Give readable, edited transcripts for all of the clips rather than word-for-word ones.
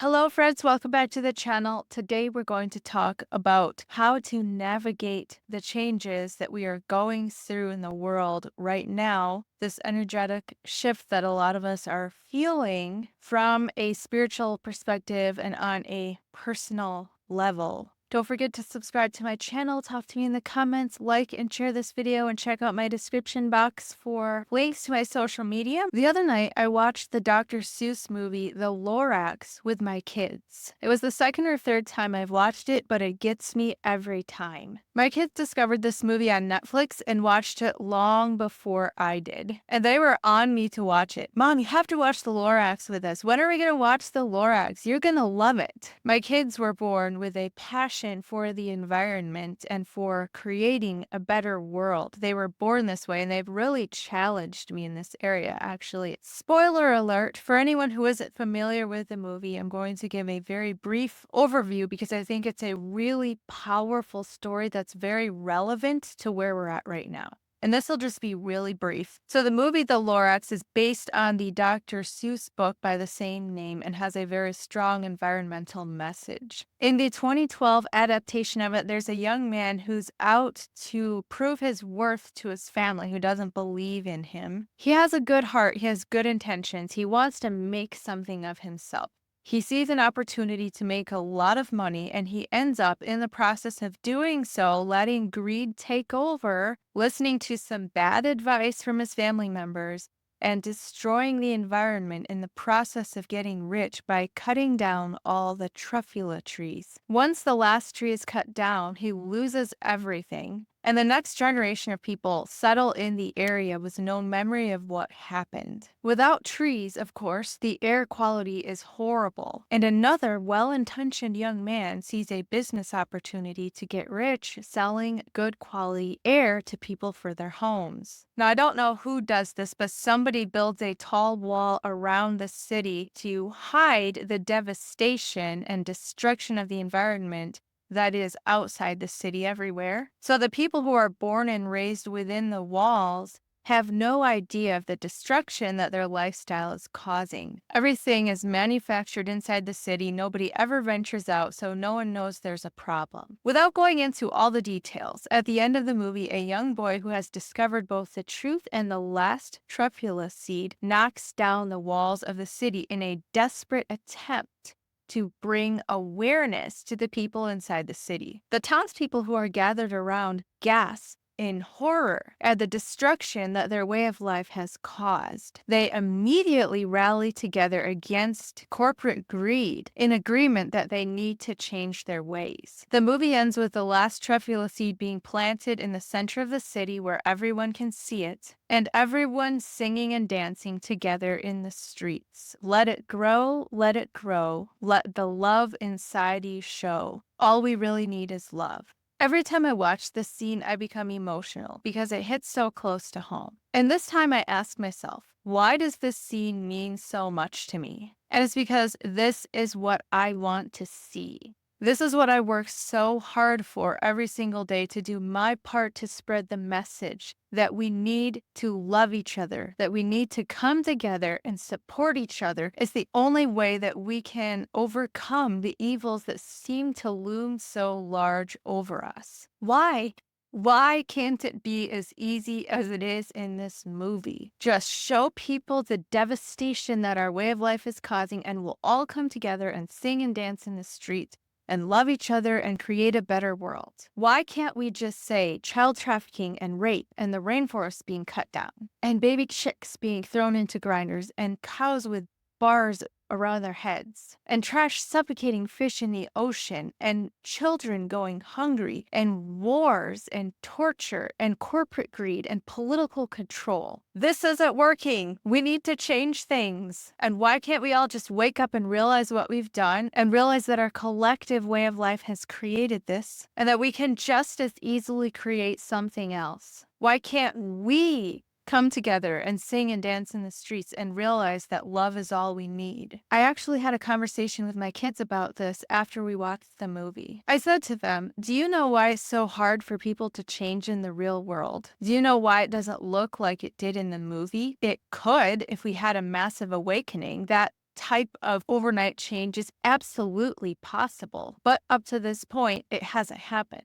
Hello, friends. Welcome back to the channel. Today, we're going to talk about how to navigate the changes that we are going through in the world right now. This energetic shift that a lot of us are feeling from a spiritual perspective and on a personal level. Don't forget to subscribe to my channel, talk to me in the comments, like and share this video, and check out my description box for links to my social media. The other night, I watched the Dr. Seuss movie, The Lorax, with my kids. It was the second or third time I've watched it, but it gets me every time. My kids discovered this movie on Netflix and watched it long before I did. And they were on me to watch it. Mom, you have to watch The Lorax with us. When are we going to watch The Lorax? You're going to love it. My kids were born with a passion for the environment and for creating a better world. They were born this way, and they've really challenged me in this area, actually. Spoiler alert, for anyone who isn't familiar with the movie, I'm going to give a very brief overview because I think it's a really powerful story that's very relevant to where we're at right now. And this will just be really brief. So the movie The Lorax is based on the Dr. Seuss book by the same name and has a very strong environmental message. In the 2012 adaptation of it, there's a young man who's out to prove his worth to his family who doesn't believe in him. He has a good heart, he has good intentions, he wants to make something of himself. He sees an opportunity to make a lot of money, and he ends up in the process of doing so, letting greed take over, listening to some bad advice from his family members, and destroying the environment in the process of getting rich by cutting down all the truffula trees. Once the last tree is cut down, he loses everything. And the next generation of people settle in the area with no memory of what happened. Without trees, of course, the air quality is horrible. And another well-intentioned young man sees a business opportunity to get rich selling good quality air to people for their homes. Now, I don't know who does this, but somebody builds a tall wall around the city to hide the devastation and destruction of the environment that is outside the city everywhere. So the people who are born and raised within the walls have no idea of the destruction that their lifestyle is causing. Everything is manufactured inside the city. Nobody ever ventures out, so no one knows there's a problem. Without going into all the details, at the end of the movie, a young boy who has discovered both the truth and the last truffula seed knocks down the walls of the city in a desperate attempt to bring awareness to the people inside the city. The townspeople who are gathered around gasp in horror at the destruction that their way of life has caused. They immediately rally together against corporate greed in agreement that they need to change their ways. The movie ends with the last truffula seed being planted in the center of the city where everyone can see it, and everyone singing and dancing together in the streets. Let it grow, let the love inside you show. All we really need is love. Every time I watch this scene, I become emotional because it hits so close to home. And this time I ask myself, why does this scene mean so much to me? And it's because this is what I want to see. This is what I work so hard for every single day, to do my part to spread the message that we need to love each other, that we need to come together and support each other. It's the only way that we can overcome the evils that seem to loom so large over us. Why? Why can't it be as easy as it is in this movie? Just show people the devastation that our way of life is causing, and we'll all come together and sing and dance in the streets and love each other and create a better world. Why can't we just say child trafficking and rape and the rainforest being cut down and baby chicks being thrown into grinders and cows with bars around their heads and trash suffocating fish in the ocean and children going hungry and wars and torture and corporate greed and political control? This isn't working. We need to change things. And why can't we all just wake up and realize what we've done and realize that our collective way of life has created this and that we can just as easily create something else? Why can't we come together and sing and dance in the streets and realize that love is all we need? I actually had a conversation with my kids about this after we watched the movie. I said to them, do you know why it's so hard for people to change in the real world? Do you know why it doesn't look like it did in the movie? It could if we had a massive awakening that type of overnight change is absolutely possible. But up to this point, it hasn't happened.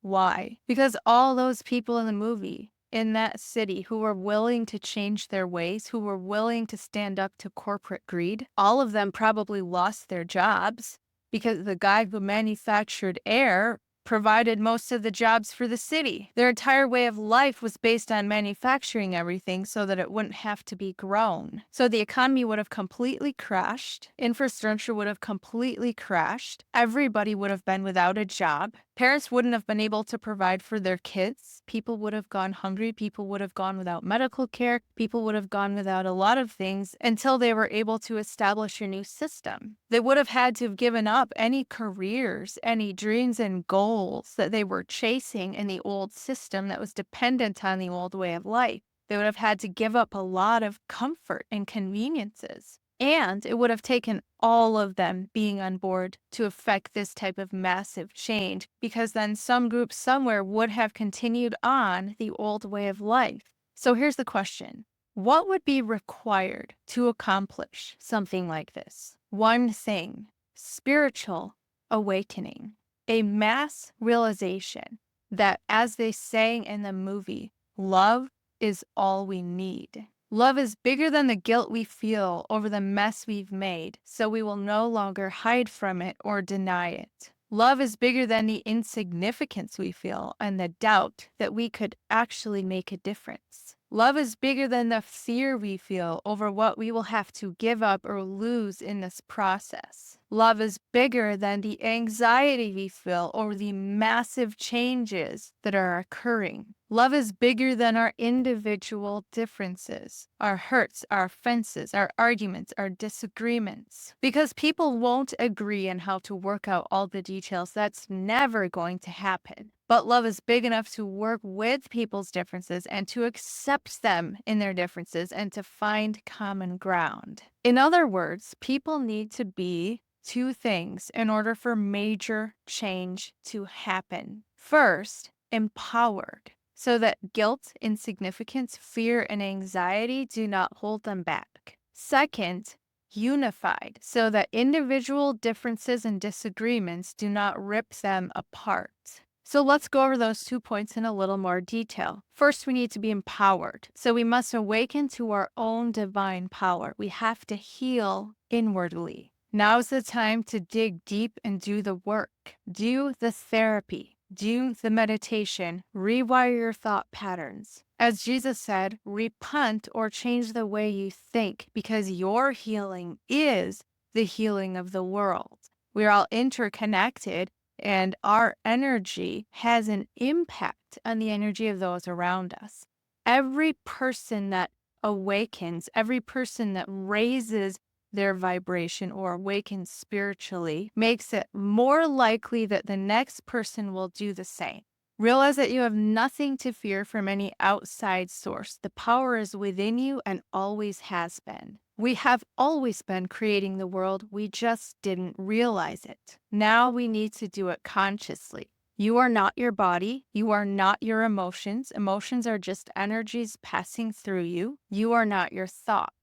Why? Because all those people in the movie in that city who were willing to change their ways, who were willing to stand up to corporate greed, all of them probably lost their jobs because the guy who manufactured air provided most of the jobs for the city. Their entire way of life was based on manufacturing everything so that it wouldn't have to be grown. So the economy would have completely crashed. Infrastructure would have completely crashed. Everybody would have been without a job. Parents wouldn't have been able to provide for their kids. People would have gone hungry. People would have gone without medical care. People would have gone without a lot of things until they were able to establish a new system. They would have had to have given up any careers, any dreams and goals that they were chasing in the old system that was dependent on the old way of life. They would have had to give up a lot of comfort and conveniences. And it would have taken all of them being on board to affect this type of massive change, because then some group somewhere would have continued on the old way of life. So here's the question. What would be required to accomplish something like this? One thing: spiritual awakening, a mass realization that, as they sang in the movie, love is all we need. Love is bigger than the guilt we feel over the mess we've made, so we will no longer hide from it or deny it. Love is bigger than the insignificance we feel and the doubt that we could actually make a difference. Love is bigger than the fear we feel over what we will have to give up or lose in this process. Love is bigger than the anxiety we feel over the massive changes that are occurring. Love is bigger than our individual differences, our hurts, our offenses, our arguments, our disagreements. Because people won't agree on how to work out all the details. That's never going to happen. But love is big enough to work with people's differences and to accept them in their differences and to find common ground. In other words, people need to be two things in order for major change to happen. First, empowered, so that guilt, insignificance, fear, and anxiety do not hold them back. Second, unified, so that individual differences and disagreements do not rip them apart. So let's go over those 2 points in a little more detail. First, we need to be empowered. So we must awaken to our own divine power. We have to heal inwardly. Now's the time to dig deep and do the work. Do the therapy. Do the meditation. Rewire your thought patterns. As Jesus said, repent or change the way you think, because your healing is the healing of the world. We're all interconnected, and our energy has an impact on the energy of those around us. Every person that awakens, every person that raises their vibration or awakens spiritually, makes it more likely that the next person will do the same. Realize that you have nothing to fear from any outside source. The power is within you and always has been. We have always been creating the world. We just didn't realize it. Now we need to do it consciously. You are not your body. You are not your emotions. Emotions are just energies passing through you. You are not your thoughts.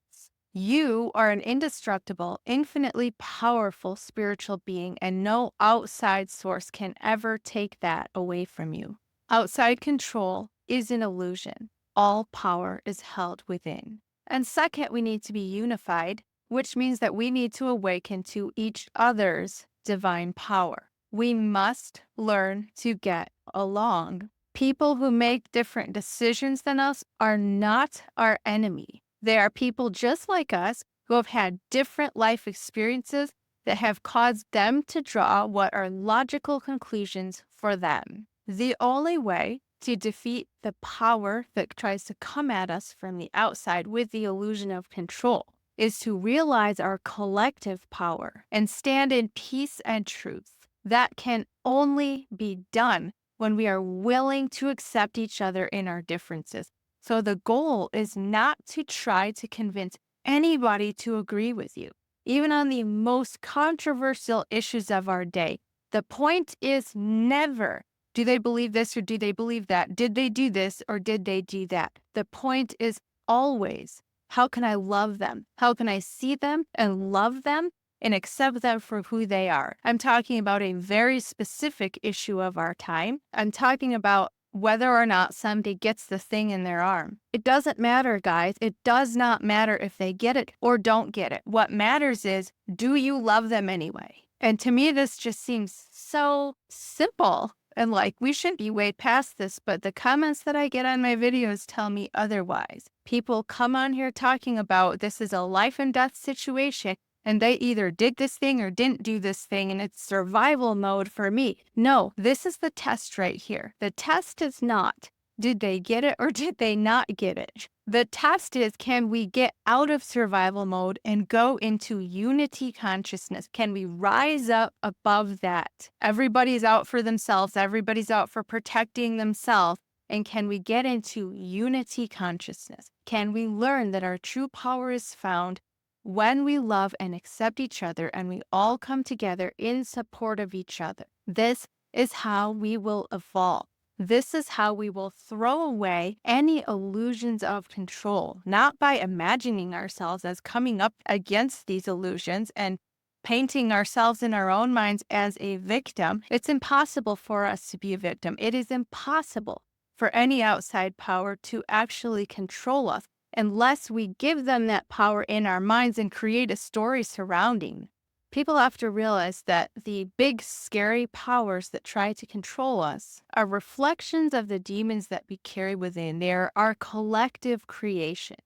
You are an indestructible, infinitely powerful spiritual being, and no outside source can ever take that away from you. Outside control is an illusion. All power is held within. And second, we need to be unified, which means that we need to awaken to each other's divine power. We must learn to get along. People who make different decisions than us are not our enemy. They are people just like us who have had different life experiences that have caused them to draw what are logical conclusions for them. The only way to defeat the power that tries to come at us from the outside with the illusion of control is to realize our collective power and stand in peace and truth. That can only be done when we are willing to accept each other in our differences. So the goal is not to try to convince anybody to agree with you, even on the most controversial issues of our day. The point is never, do they believe this or do they believe that? Did they do this or did they do that? The point is always, How can I love them? How can I see them and love them and accept them for who they are? I'm talking about a very specific issue of our time. I'm talking about whether or not somebody gets the thing in their arm. It doesn't matter, guys. It does not matter if they get it or don't get it. What matters is, do you love them anyway? And to me, this just seems so simple. And like, we shouldn't be way past this, but the comments that I get on my videos tell me otherwise. People come on here talking about this is a life and death situation, and they either did this thing or didn't do this thing, and it's survival mode for me. No, this is the test right here. The test is not, did they get it or did they not get it? The test is, can we get out of survival mode and go into unity consciousness? Can we rise up above that? Everybody's out for themselves. Everybody's out for protecting themselves. And can we get into unity consciousness? Can we learn that our true power is found when we love and accept each other and we all come together in support of each other? This is how we will evolve. This is how we will throw away any illusions of control, not by imagining ourselves as coming up against these illusions and painting ourselves in our own minds as a victim. It's impossible for us to be a victim. It is impossible for any outside power to actually control us unless we give them that power in our minds and create a story surrounding. People have to realize that the big, scary powers that try to control us are reflections of the demons that we carry within. They're our collective creations.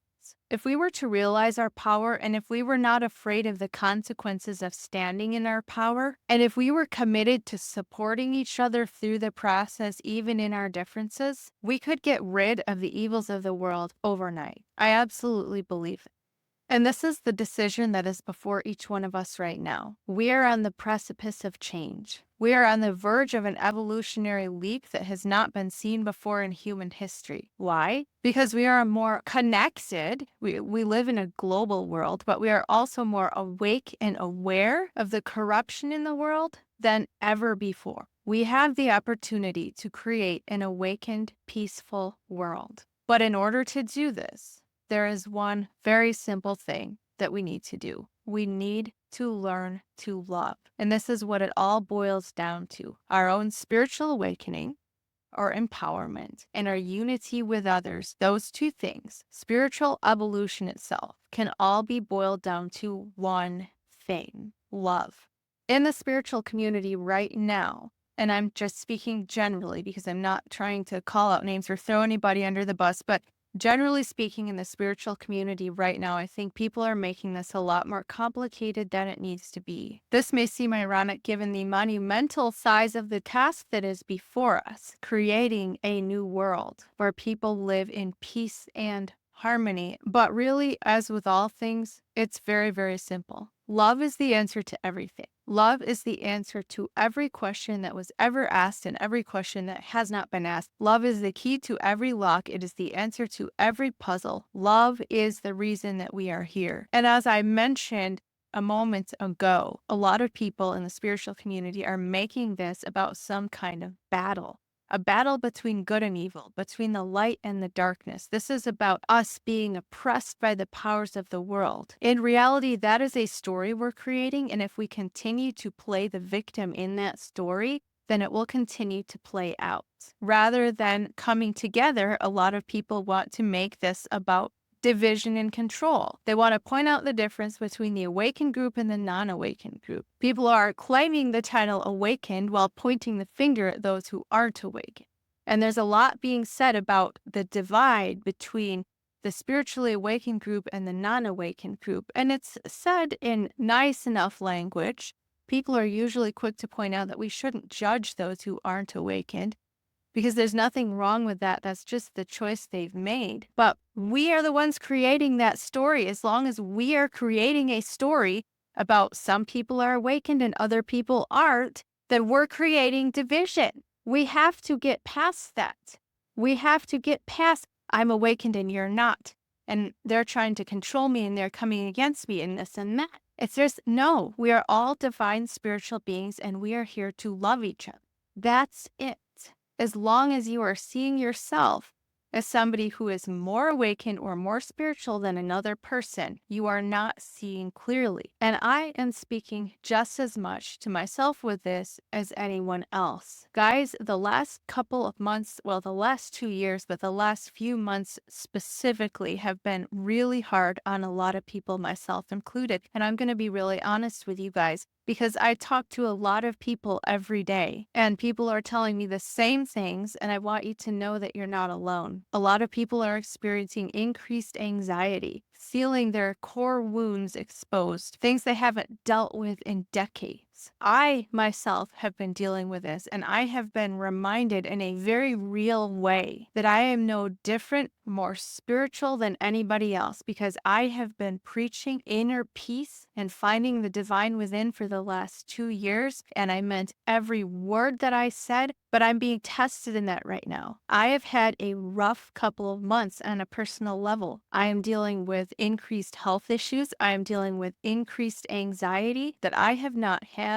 If we were to realize our power, and if we were not afraid of the consequences of standing in our power, and if we were committed to supporting each other through the process, even in our differences, we could get rid of the evils of the world overnight. I absolutely believe it. And this is the decision that is before each one of us right now. We are on the precipice of change. We are on the verge of an evolutionary leap that has not been seen before in human history. Why? Because we are more connected. We live in a global world, but we are also more awake and aware of the corruption in the world than ever before. We have the opportunity to create an awakened, peaceful world. But in order to do this, there is one very simple thing that we need to do. We need to learn to love. And this is what it all boils down to: our own spiritual awakening, or empowerment, and our unity with others. Those two things, spiritual evolution itself, can all be boiled down to one thing: love. In the spiritual community right now, and I'm just speaking generally because I'm not trying to call out names or throw anybody under the bus, but generally speaking, in the spiritual community right now, I think people are making this a lot more complicated than it needs to be. This may seem ironic given the monumental size of the task that is before us, creating a new world where people live in peace and harmony. But really, as with all things, it's very, very simple. Love is the answer to everything. Love is the answer to every question that was ever asked and every question that has not been asked. Love is the key to every lock. It is the answer to every puzzle. Love is the reason that we are here. And as I mentioned a moment ago, a lot of people in the spiritual community are making this about some kind of battle. A battle between good and evil, between the light and the darkness. This is about us being oppressed by the powers of the world. In reality, that is a story we're creating, and if we continue to play the victim in that story, then it will continue to play out. Rather than coming together, a lot of people want to make this about division and control. They want to point out the difference between the awakened group and the non-awakened group. People are claiming the title awakened while pointing the finger at those who aren't awakened. And there's a lot being said about the divide between the spiritually awakened group and the non-awakened group. And it's said in nice enough language. People are usually quick to point out that we shouldn't judge those who aren't awakened, because there's nothing wrong with that. That's just the choice they've made. But we are the ones creating that story. As long as we are creating a story about some people are awakened and other people aren't, then we're creating division. We have to get past that. We have to get past, I'm awakened and you're not. And they're trying to control me and they're coming against me and this and that. It's just, no, we are all divine spiritual beings and we are here to love each other. That's it. As long as you are seeing yourself as somebody who is more awakened or more spiritual than another person, you are not seeing clearly. And I am speaking just as much to myself with this as anyone else. Guys, the last couple of months, well, the last 2 years, but the last few months specifically have been really hard on a lot of people, myself included. And I'm going to be really honest with you guys, because I talk to a lot of people every day and people are telling me the same things. And I want you to know that you're not alone. A lot of people are experiencing increased anxiety, feeling their core wounds exposed, things they haven't dealt with in decades. I myself have been dealing with this, and I have been reminded in a very real way that I am no different, more spiritual than anybody else, because I have been preaching inner peace and finding the divine within for the last 2 years. And I meant every word that I said, but I'm being tested in that right now. I have had a rough couple of months on a personal level. I am dealing with increased health issues. I am dealing with increased anxiety that I have not had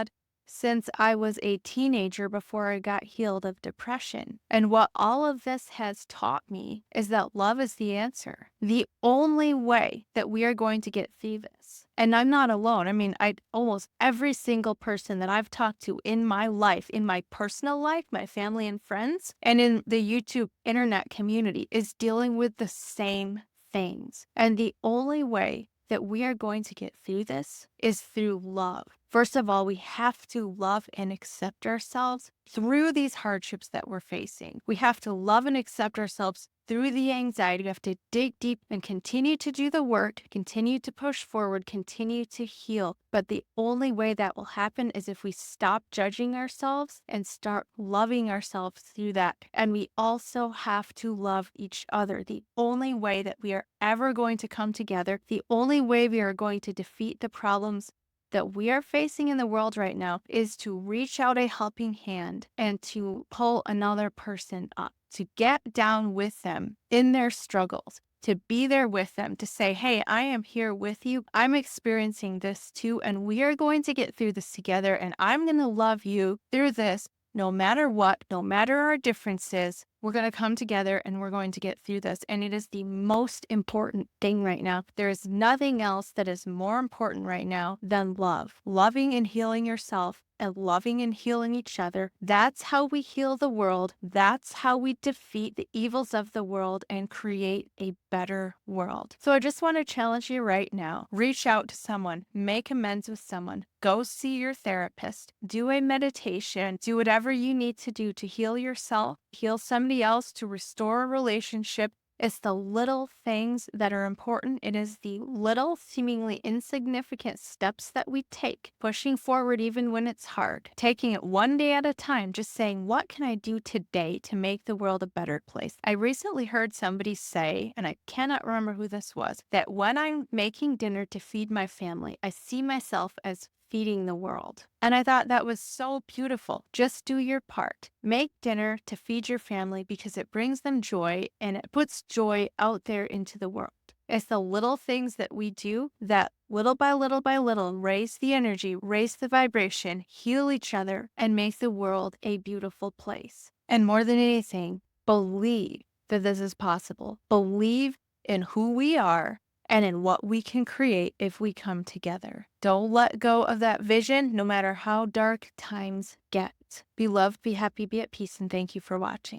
since I was a teenager before I got healed of depression. And what all of this has taught me is that love is the answer. The only way that we are going to get through this. And I'm not alone. I mean, almost every single person that I've talked to in my life, in my personal life, my family and friends, and in the YouTube internet community is dealing with the same things. And the only way that we are going to get through this is through love. First of all, we have to love and accept ourselves through these hardships that we're facing. We have to love and accept ourselves through the anxiety. We have to dig deep and continue to do the work, continue to push forward, continue to heal. But the only way that will happen is if we stop judging ourselves and start loving ourselves through that. And we also have to love each other. The only way that we are ever going to come together, the only way we are going to defeat the problems that we are facing in the world right now is to reach out a helping hand and to pull another person up, to get down with them in their struggles, to be there with them, to say, hey, I am here with you. I'm experiencing this too, and we are going to get through this together, and I'm going to love you through this. No matter what, no matter our differences, we're going to come together and we're going to get through this. And it is the most important thing right now. There is nothing else that is more important right now than love. Loving and healing yourself and loving and healing each other. That's how we heal the world. That's how we defeat the evils of the world and create a better world. So I just want to challenge you right now. Reach out to someone, make amends with someone, go see your therapist, do a meditation, do whatever you need to do to heal yourself, heal somebody else, to restore a relationship. It's the little things that are important. It is the little, seemingly insignificant steps that we take, pushing forward even when it's hard, taking it one day at a time, just saying, what can I do today to make the world a better place? I recently heard somebody say, and I cannot remember who this was, that when I'm making dinner to feed my family, I see myself as feeding the world. And I thought that was so beautiful. Just do your part. Make dinner to feed your family because it brings them joy and it puts joy out there into the world. It's the little things that we do that little by little raise the energy, raise the vibration, heal each other, and make the world a beautiful place. And more than anything, believe that this is possible. Believe in who we are and in what we can create if we come together. Don't let go of that vision, no matter how dark times get. Be loved, be happy, be at peace, and thank you for watching.